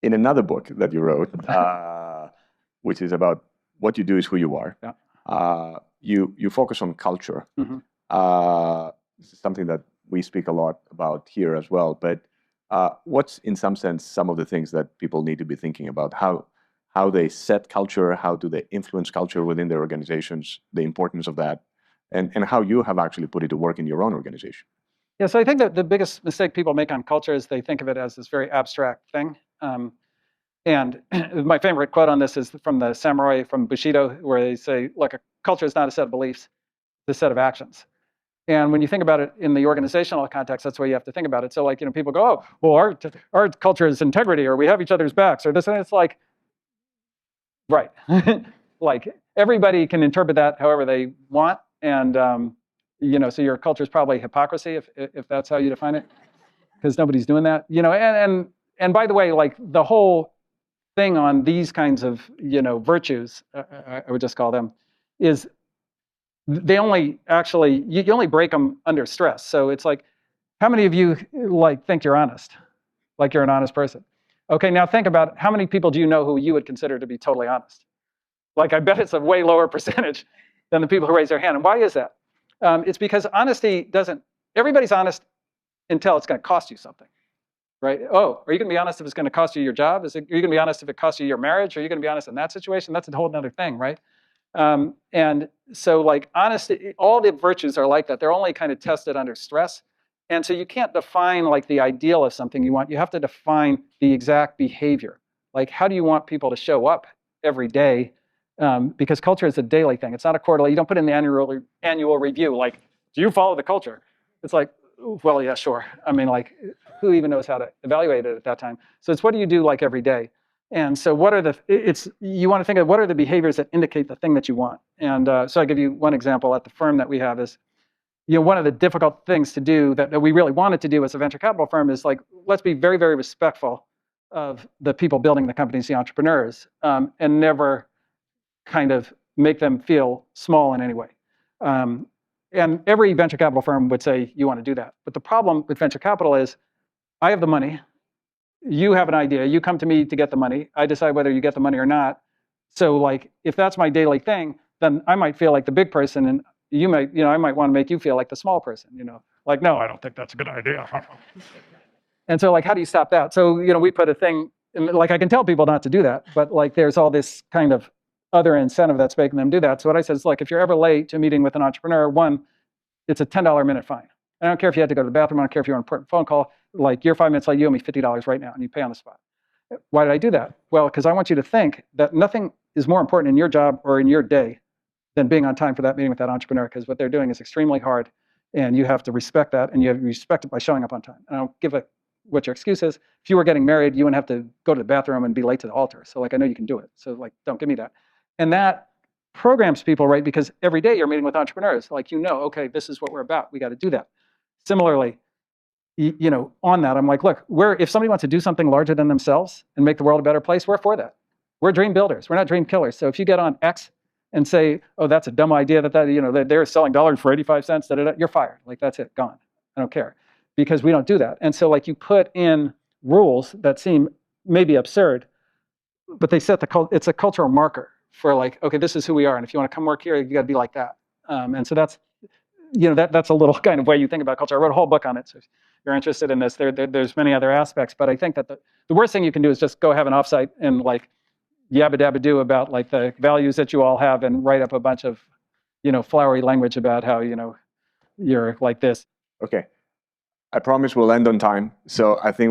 in another book that you wrote, which is about what you do is who you are. Yeah. You focus on culture. Mm-hmm. This is something that we speak a lot about here as well. But what's, in some sense, some of the things that people need to be thinking about? How they set culture, how do they influence culture within their organizations, the importance of that, and how you have actually put it to work in your own organization. Yeah, so I think that the biggest mistake people make on culture is they think of it as this very abstract thing. And my favorite quote on this is from the samurai from Bushido, where they say, look, a culture is not a set of beliefs, it's a set of actions. And when you think about it in the organizational context, that's where you have to think about it. So like, people go, oh, well, our culture is integrity, or we have each other's backs, or this, and it's like, right. Like everybody can interpret that however they want. And, so your culture is probably hypocrisy if that's how you define it, because nobody's doing that, and by the way, like the whole thing on these kinds of, virtues, I would just call them, is they only actually, you only break them under stress. So it's like, how many of you like think you're honest? Like you're an honest person? Okay, now think about how many people do you know who you would consider to be totally honest? Like I bet it's a way lower percentage than the people who raise their hand. And why is that? It's because honesty everybody's honest until it's going to cost you something. Right? Oh, are you going to be honest if it's going to cost you your job? Are you going to be honest if it costs you your marriage? Are you going to be honest in that situation? That's a whole other thing, right? And so like honesty, all the virtues are like that. They're only kind of tested under stress. And so you can't define like the ideal of something you want. You have to define the exact behavior. Like how do you want people to show up every day? Because culture is a daily thing. It's not a quarterly. You don't put in the annual review. Like, do you follow the culture? It's like, well, yeah, sure. I mean, like, who even knows how to evaluate it at that time? So it's what do you do like every day? And so you want to think of what are the behaviors that indicate the thing that you want. And so I give you one example at the firm that we have is, one of the difficult things to do that we really wanted to do as a venture capital firm is like, let's be very, very respectful of the people building the companies, the entrepreneurs, and never kind of make them feel small in any way. And every venture capital firm would say, you want to do that. But the problem with venture capital is, I have the money, you have an idea, you come to me to get the money, I decide whether you get the money or not. So like, if that's my daily thing, then I might feel like the big person, and you might, I might want to make you feel like the small person, like, no, I don't think that's a good idea. And so like, how do you stop that? So, we put a thing, like I can tell people not to do that, but like there's all this kind of other incentive that's making them do that. So what I said is like, if you're ever late to a meeting with an entrepreneur, one, it's a $10 a minute fine. I don't care if you had to go to the bathroom. I don't care if you're on an important phone call. Like you're 5 minutes late, you owe me $50 right now, and you pay on the spot. Why did I do that? Well, because I want you to think that nothing is more important in your job or in your day than being on time for that meeting with that entrepreneur, because what they're doing is extremely hard, and you have to respect that, and you have to respect it by showing up on time. And I don't give a what your excuse is. If you were getting married, you wouldn't have to go to the bathroom and be late to the altar. So like, I know you can do it. So like, don't give me that. And that programs people, right? Because every day you're meeting with entrepreneurs, like, okay, this is what we're about. We got to do that. Similarly, on that, I'm like, look, if somebody wants to do something larger than themselves and make the world a better place, we're for that. We're dream builders. We're not dream killers. So if you get on X and say, oh, that's a dumb idea that they're selling dollars for 85 cents, you're fired. Like, that's it, gone. I don't care, because we don't do that. And so like you put in rules that seem maybe absurd, but they set it's a cultural marker for like, okay, this is who we are. And if you want to come work here, you got to be like that. And so that's, that's a little kind of way you think about culture. I wrote a whole book on it. So if you're interested in this, there's many other aspects. But I think that the worst thing you can do is just go have an offsite and like yabba dabba do about like the values that you all have and write up a bunch of, flowery language about how, you're like this. Okay. I promise we'll end on time. So I think